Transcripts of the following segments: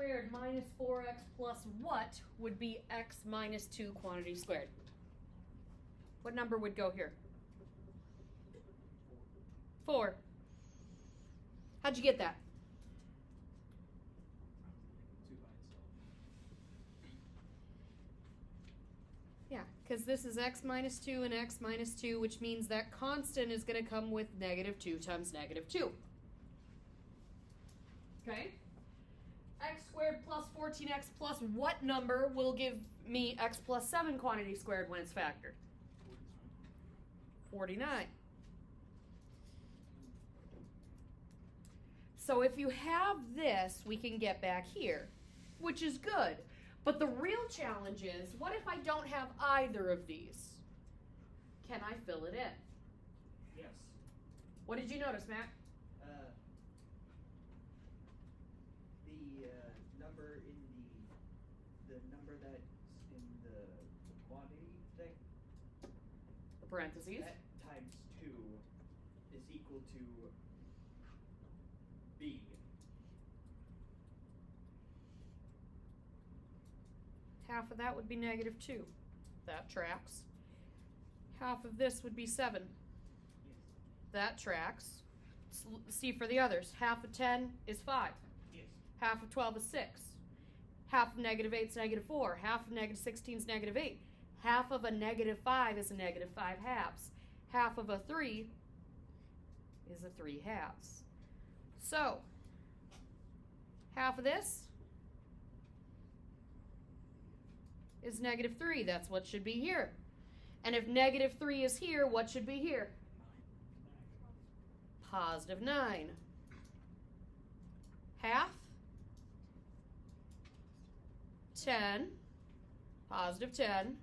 squared minus 4x plus what would be x minus 2 quantity squared? What number would go here? 4. How'd you get that? 2 by itself. Yeah, because this is x minus 2 and x minus 2, which means that constant is going to come with negative 2 times negative 2. Okay? X squared plus 14x plus what number will give me x plus 7 quantity squared when it's factored? 49. So if you have this, we can get back here, which is good. But the real challenge is, what if I don't have either of these? Can I fill it in? Yes. What did you notice, Matt? The number in the number that's in the quantity thing. The parentheses. That times 2 is equal to b. Half of that would be negative 2. That tracks. Half of this would be 7. Yes. That tracks. See for the others. Half of 10 is 5. Yes. Half of 12 is 6. Half of negative 8 is negative 4. Half of negative 16 is negative 8. Half of a negative 5 is a negative 5 halves. Half of a 3 is a 3 halves. So, half of this is negative 3. That's what should be here. And if negative 3 is here, what should be here? Positive 9. Half? 10. Positive 10.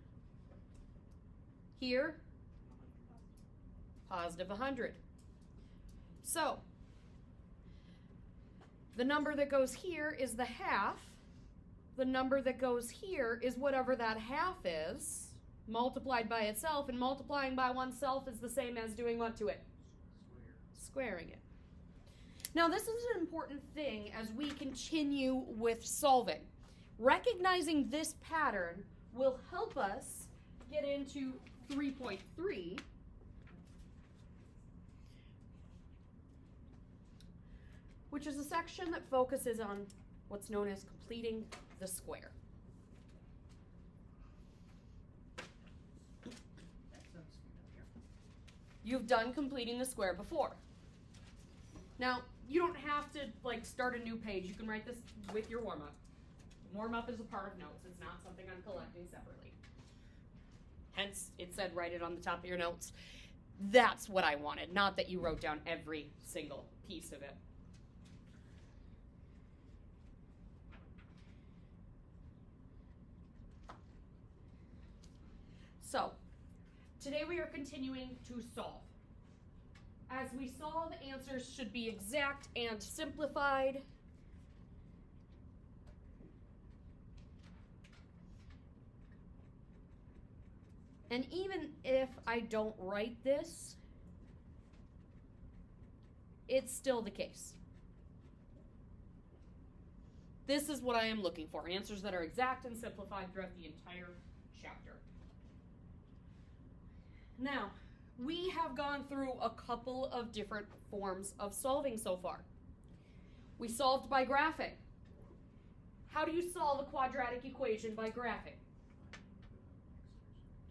Here? Positive 100. So, the number that goes here is the half. The number that goes here is whatever that half is, multiplied by itself, and multiplying by oneself is the same as doing what to it? Squaring it. Now, this is an important thing as we continue with solving. Recognizing this pattern will help us get into 3.3, which is a section that focuses on what's known as completing the square. You've done completing the square before. Now, you don't have to start a new page. You can write this with your warm-up. Warm-up is a part of notes. It's not something I'm collecting separately. Hence, it said write it on the top of your notes. That's what I wanted, not that you wrote down every single piece of it. So, today we are continuing to solve. As we solve, answers should be exact and simplified. And even if I don't write this, it's still the case. This is what I am looking for, answers that are exact and simplified throughout the entire chapter. Now, we have gone through a couple of different forms of solving so far. We solved by graphing. How do you solve a quadratic equation by graphing?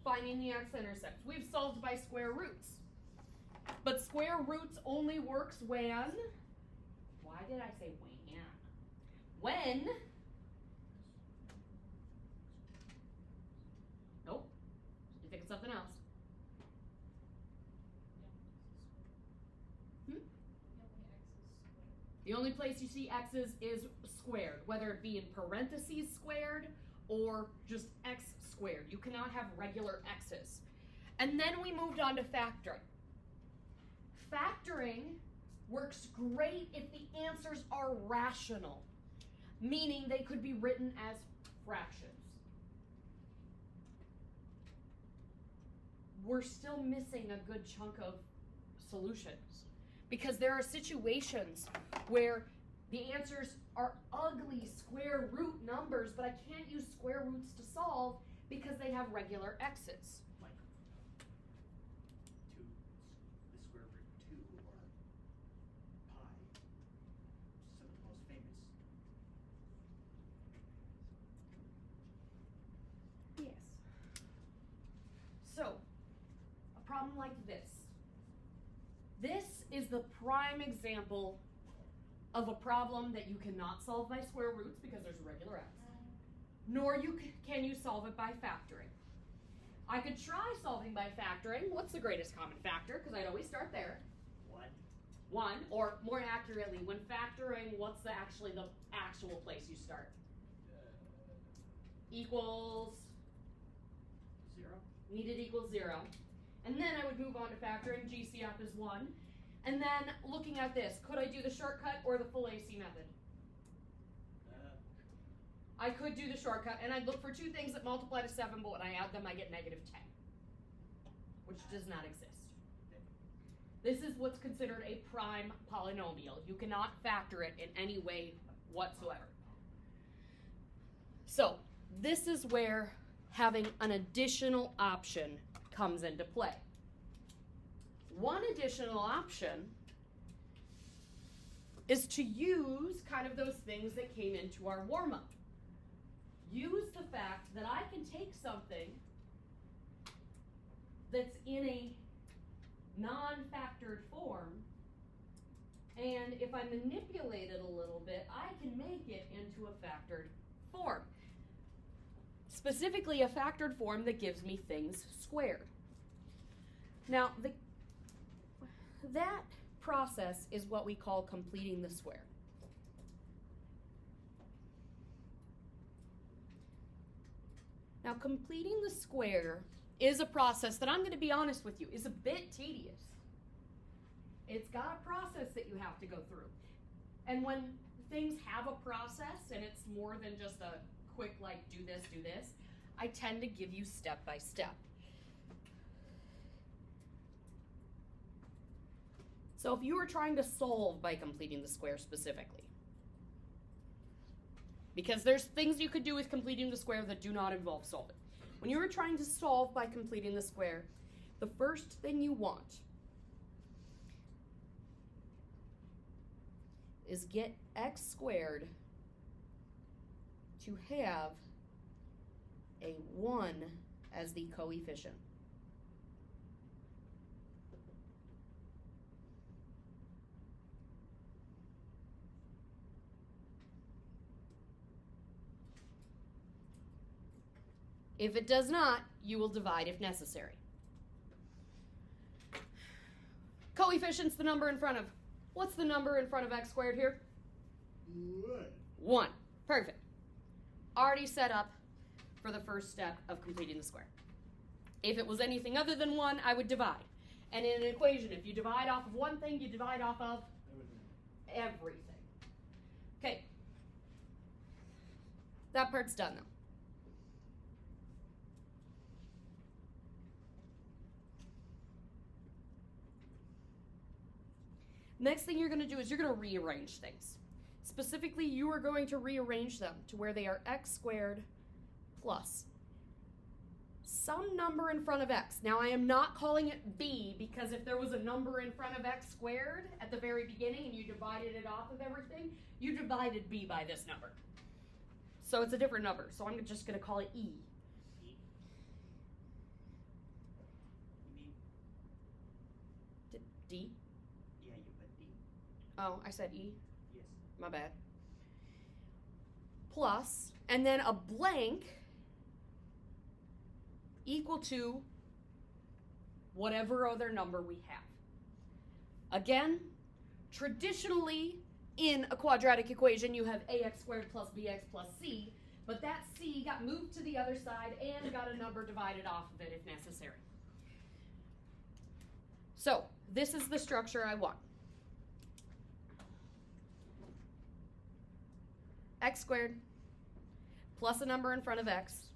Finding the x-intercepts. We've solved by square roots. But square roots only works when... Why did I say when? When... Nope. You think of something else. The only place you see x's is squared, whether it be in parentheses squared or just x squared. You cannot have regular x's. And then we moved on to factoring. Factoring works great if the answers are rational, meaning they could be written as fractions. We're still missing a good chunk of solutions, because there are situations where The answers are ugly square root numbers, but I can't use square roots to solve because they have regular x's. Like 2, the square root of 2, or pi, some of the most famous. Yes. So, a problem like this. This is the prime example of a problem that you cannot solve by square roots because there's a regular x, nor can you solve it by factoring. I could try solving by factoring. What's the greatest common factor? Because I'd always start there. 1. 1, or more accurately, when factoring, what's the actual place you start? Equals 0. needed equals 0. And then I would move on to factoring. GCF is 1. And then looking at this, could I do the shortcut or the full AC method? I could do the shortcut, and I'd look for two things that multiply to 7, but when I add them, I get negative 10, which does not exist. This is what's considered a prime polynomial. You cannot factor it in any way whatsoever. So this is where having an additional option comes into play. One additional option is to use kind of those things that came into our warm-up. Use the fact that I can take something that's in a non-factored form, and if I manipulate it a little bit, I can make it into a factored form. Specifically, a factored form that gives me things squared. Now, that process is what we call completing the square. Now, completing the square is a process that, I'm going to be honest with you, is a bit tedious. It's got a process that you have to go through. And when things have a process and it's more than just a quick, like, do this, I tend to give you step by step. So if you were trying to solve by completing the square specifically, because there's things you could do with completing the square that do not involve solving. When you were trying to solve by completing the square, the first thing you want is get x squared to have a 1 as the coefficient. If it does not, you will divide if necessary. Coefficient's the number in front of. What's the number in front of x squared here? 1. Perfect. Already set up for the first step of completing the square. If it was anything other than 1, I would divide. And in an equation, if you divide off of one thing, you divide off of everything. Okay. That part's done now. Next thing you're going to do is you're going to rearrange things. Specifically, you are going to rearrange them to where they are x squared plus some number in front of x. Now, I am not calling it b, because if there was a number in front of x squared at the very beginning and you divided it off of everything, you divided b by this number. So it's a different number. So I'm just going to call it e. D? Yeah, you put D. Oh, I said e? Yes. My bad. Plus, and then a blank equal to whatever other number we have. Again, traditionally in a quadratic equation you have ax squared plus bx plus c, but that c got moved to the other side and got a number divided off of it if necessary. So, this is the structure I want. X squared plus a number in front of x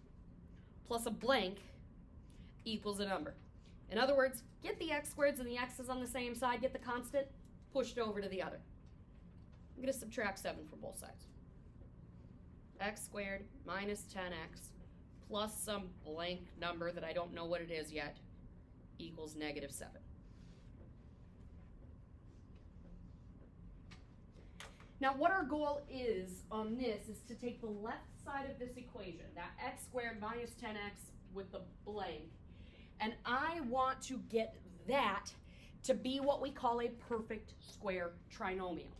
plus a blank equals a number. In other words, get the x squareds and the x's on the same side, get the constant pushed over to the other. I'm going to subtract 7 from both sides. X squared minus 10x plus some blank number that I don't know what it is yet equals negative 7. Now what our goal is on this is to take the left side of this equation, that x squared minus 10x with the blank, and I want to get that to be what we call a perfect square trinomial.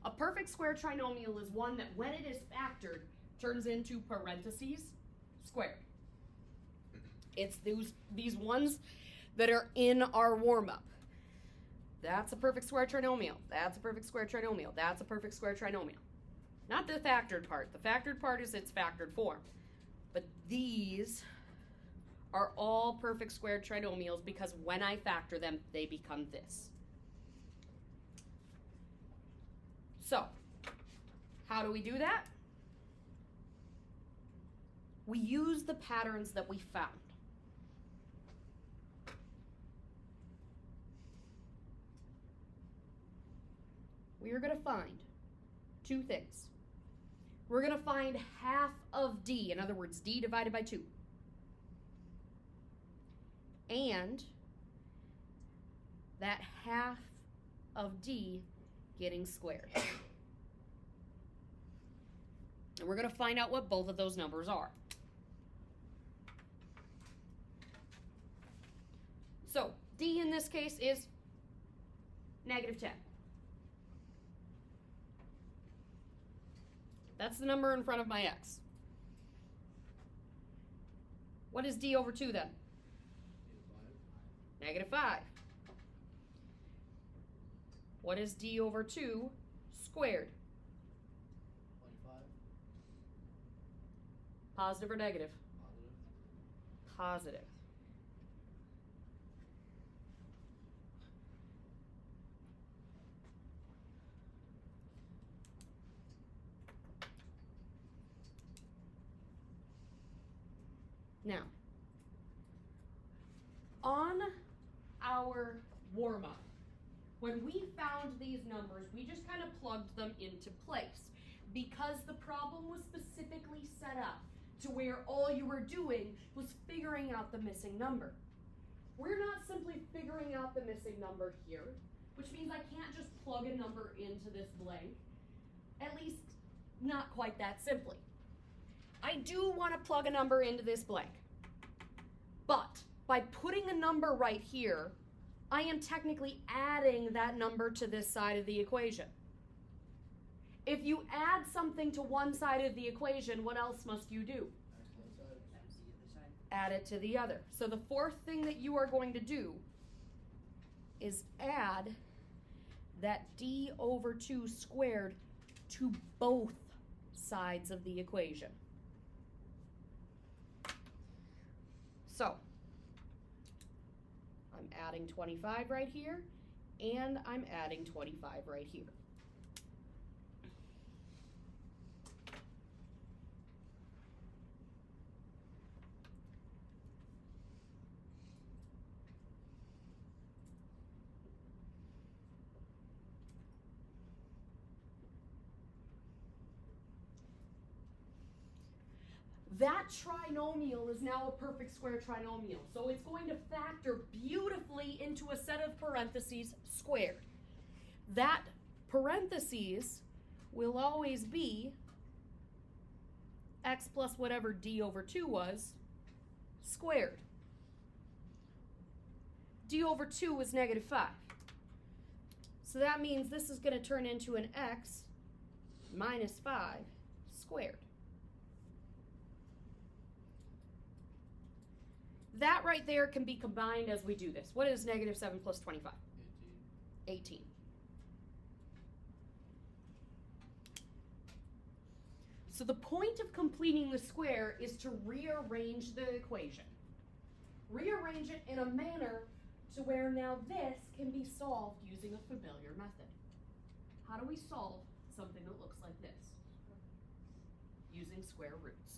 A perfect square trinomial is one that when it is factored turns into parentheses squared. It's these ones that are in our warm-up. That's a perfect square trinomial. That's a perfect square trinomial. That's a perfect square trinomial. Not the factored part. The factored part is its factored form. But these are all perfect square trinomials because when I factor them, they become this. So, how do we do that? We use the patterns that we found. We are going to find two things. We're going to find half of d, in other words, d divided by 2. And that half of d getting squared. And we're going to find out what both of those numbers are. So, d in this case is negative 10. That's the number in front of my x. What is d over 2 then? Negative 5. What is d over 2 squared? 25. Positive or negative? Positive. Now, on our warm-up, when we found these numbers, we just kind of plugged them into place because the problem was specifically set up to where all you were doing was figuring out the missing number. We're not simply figuring out the missing number here, which means I can't just plug a number into this blank, at least not quite that simply. I do want to plug a number into this blank, but by putting a number right here, I am technically adding that number to this side of the equation. If you add something to one side of the equation, what else must you do? Add it to the other. So the fourth thing that you are going to do is add that d over 2 squared to both sides of the equation. So, I'm adding 25 right here, and I'm adding 25 right here. That trinomial is now a perfect square trinomial. So it's going to factor beautifully into a set of parentheses squared. That parentheses will always be x plus whatever d over 2 was squared. D over 2 was negative 5. So that means this is going to turn into an x minus 5 squared. That right there can be combined as we do this. What is negative 7 plus 25? 18. So the point of completing the square is to rearrange the equation. Rearrange it in a manner to where now this can be solved using a familiar method. How do we solve something that looks like this? Using square roots.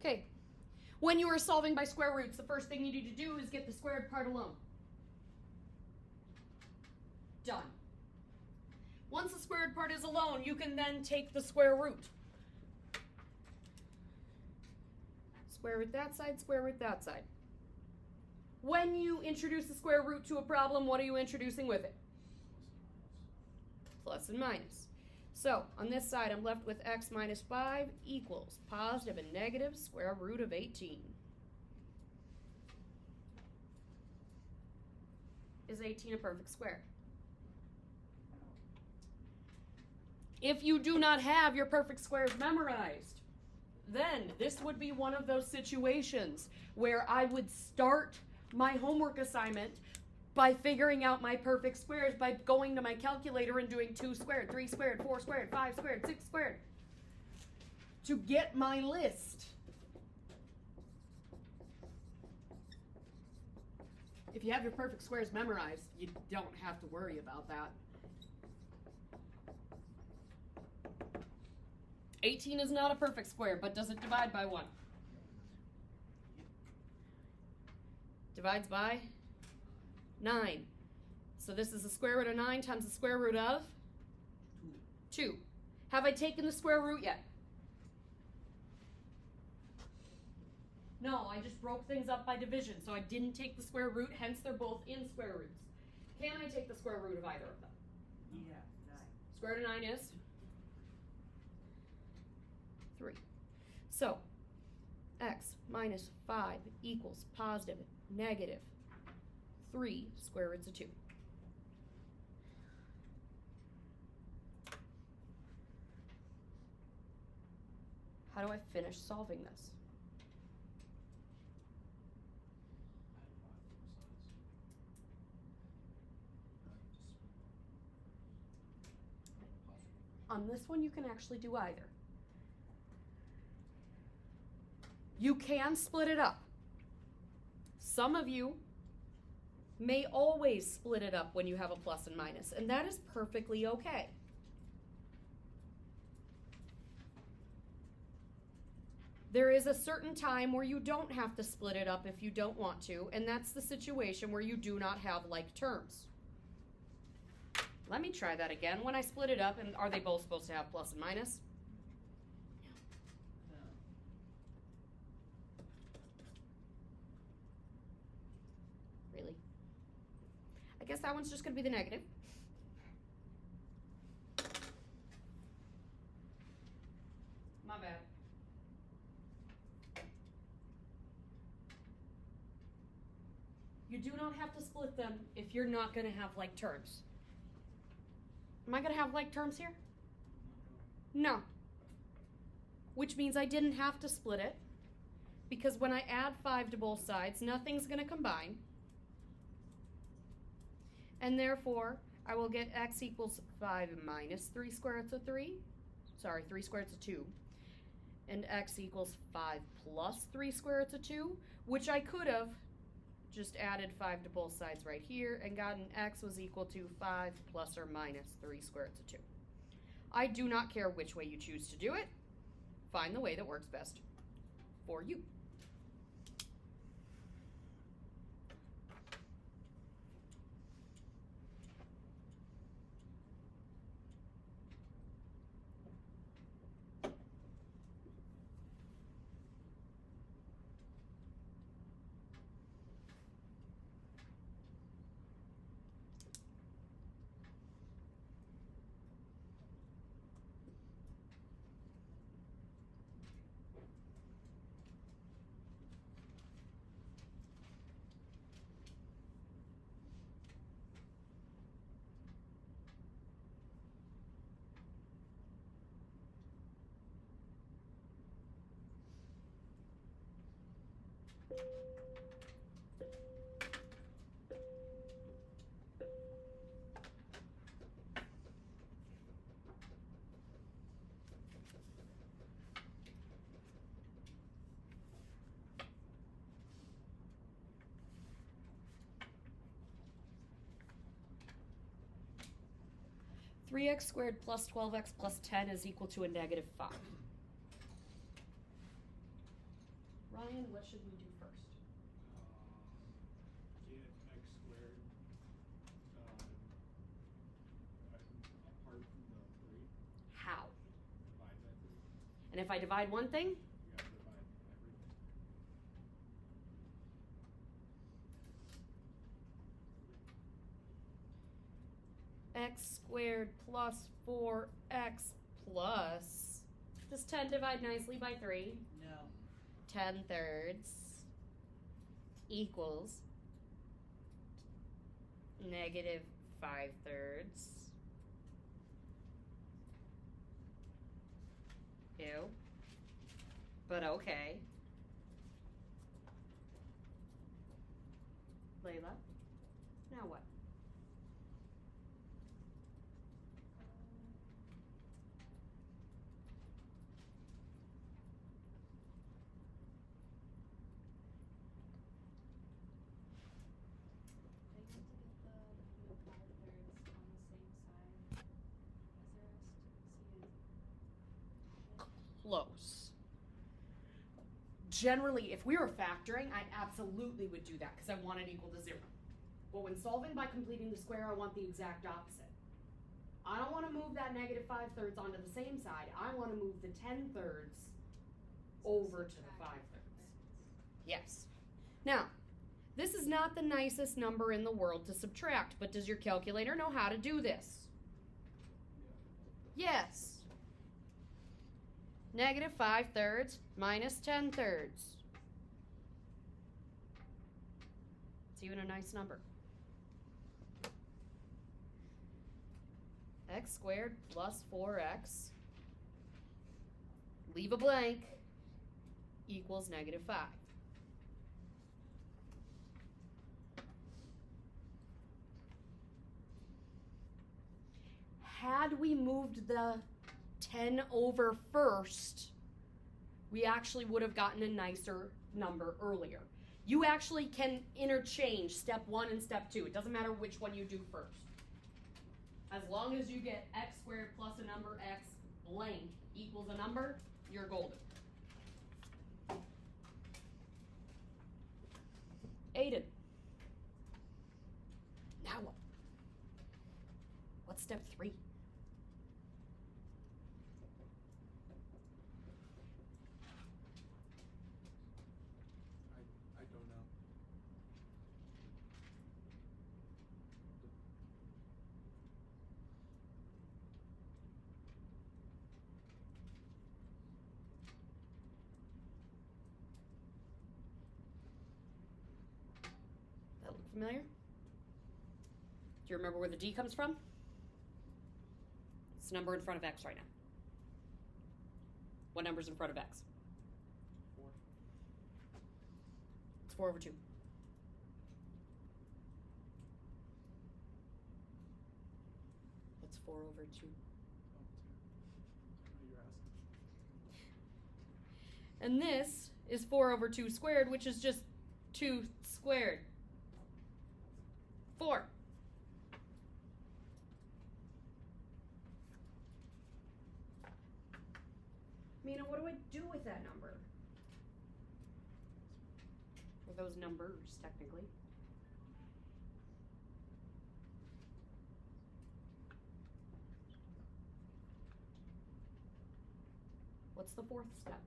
Okay. When you are solving by square roots, the first thing you need to do is get the squared part alone. Done. Once the squared part is alone, you can then take the square root. Square root that side, square root that side. When you introduce the square root to a problem, what are you introducing with it? Plus and minus. So, on this side, I'm left with x minus 5 equals positive and negative square root of 18. Is 18 a perfect square? If you do not have your perfect squares memorized, then this would be one of those situations where I would start my homework assignment by figuring out my perfect squares by going to my calculator and doing 2 squared, 3 squared, 4 squared, 5 squared, 6 squared to get my list. If you have your perfect squares memorized, you don't have to worry about that. 18 is not a perfect square, but does it divide by 1? Divides by 9. So this is the square root of 9 times the square root of 2. Have I taken the square root yet? No, I just broke things up by division, so I didn't take the square root, hence they're both in square roots. Can I take the square root of either of them? Yeah, 9. Square root of 9 is 3. So, x minus 5 equals positive negative 3 square roots of 2. How do I finish solving this? On this one, you can actually do either. You can split it up. Some of you may always split it up when you have a plus and minus, and that is perfectly okay. There is a certain time where you don't have to split it up if you don't want to, and that's the situation where you do not have like terms. Let me try that again. When I split it up, and are they both supposed to have plus and minus? Really? I guess that one's just going to be the negative. My bad. You do not have to split them if you're not going to have like terms. Am I going to have like terms here? No. Which means I didn't have to split it, because when I add 5 to both sides, nothing's going to combine. And therefore, I will get x equals 5 minus 3 square roots of 3. Sorry, 3 square roots of 2. And x equals 5 plus 3 square roots of 2, which I could have just added 5 to both sides right here and gotten x was equal to 5 plus or minus 3 square roots of 2. I do not care which way you choose to do it. Find the way that works best for you. (3x squared plus 12x plus 10 is equal to a negative 5. Ryan, what should we do first? Get x squared apart from the 3. How? Divide by 3. And if I divide one thing, You gotta divide everything. x squared plus 4x plus. Does 10 divide nicely by 3? No. 10 thirds equals negative 5 thirds. Ew. But okay. Layla, now what? Close. Generally, if we were factoring, I absolutely would do that because I want it equal to 0. But when solving by completing the square, I want the exact opposite. I don't want to move that negative 5 thirds onto the same side. I want to move the 10 thirds over to the 5 thirds. Yes. Now, this is not the nicest number in the world to subtract, but does your calculator know how to do this? Yes. Negative 5 thirds minus 10 thirds. It's even a nice number. X squared plus 4x, leave a blank, equals negative 5. Had we moved the 10 over first, we actually would have gotten a nicer number earlier. You actually can interchange step 1 and step 2. It doesn't matter which one you do first. As long as you get x squared plus a number x blank equals a number, you're golden. Aiden. Now what? What's step 3? I don't know. That look familiar? Do you remember where the D comes from? It's a number in front of x right now. What number's in front of x? 4. It's 4 over 2. What's 4 over 2? Oh, 2. You're asking. And this is 4 over 2 squared, which is just 2 squared. 4. Mina, what do I do with that number? Or those numbers, technically. What's the 4th step?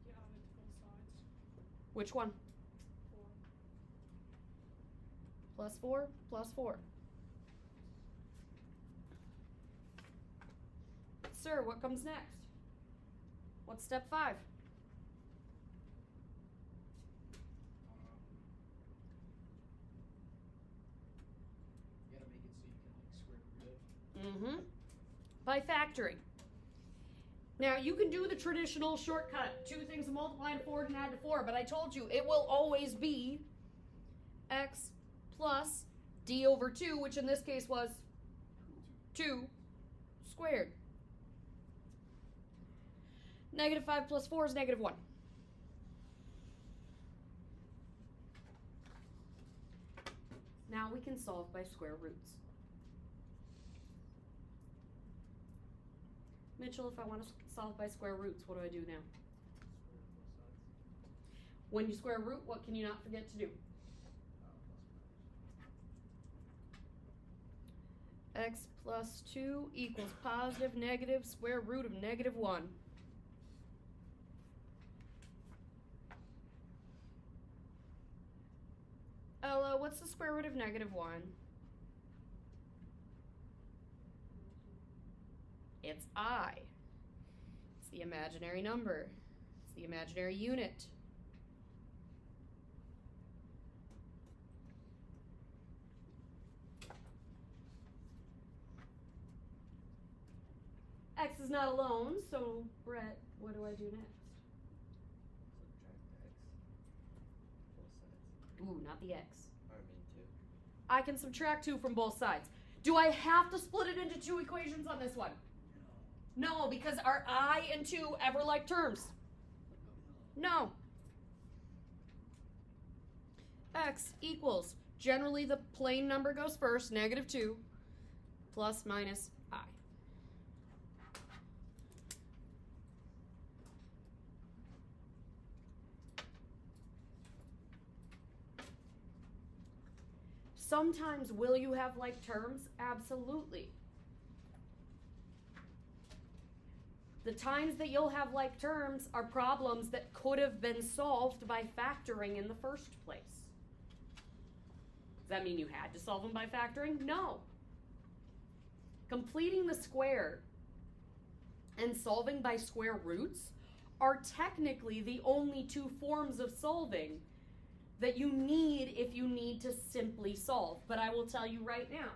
Yeah, on both sides. Which one? 4. Plus 4, plus 4. Sir, what comes next? What's step 5? You gotta make it so you can like square root it. By factoring. Now, you can do the traditional shortcut. 2 things to multiply and forward and add to 4, but I told you it will always be x plus d over 2, which in this case was 2 squared. Negative 5 plus 4 is negative 1. Now we can solve by square roots. Mitchell, if I want to solve by square roots, what do I do now? Square both sides. When you square root, what can you not forget to do? Plus minus. X plus 2 equals positive negative square root of negative 1. Ella, what's the square root of negative 1? It's I. It's the imaginary number. It's the imaginary unit. X is not alone, so Brett, what do I do next? Subtract x. Both sides. Ooh, not the X. I mean 2. I can subtract 2 from both sides. Do I have to split it into 2 equations on this one? No, because are I and 2 ever like terms? No. X equals, generally the plain number goes first, negative 2, plus minus I. Sometimes will you have like terms? Absolutely. The times that you'll have like terms are problems that could have been solved by factoring in the first place. Does that mean you had to solve them by factoring? No. Completing the square and solving by square roots are technically the only 2 forms of solving that you need if you need to simply solve. But I will tell you right now,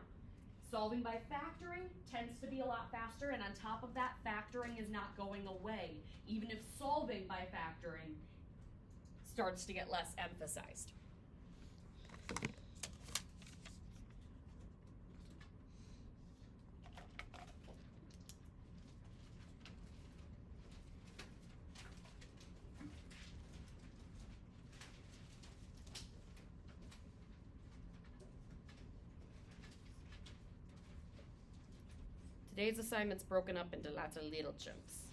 solving by factoring tends to be a lot faster, and on top of that, factoring is not going away, even if solving by factoring starts to get less emphasized. Today's assignment's broken up into lots of little chunks.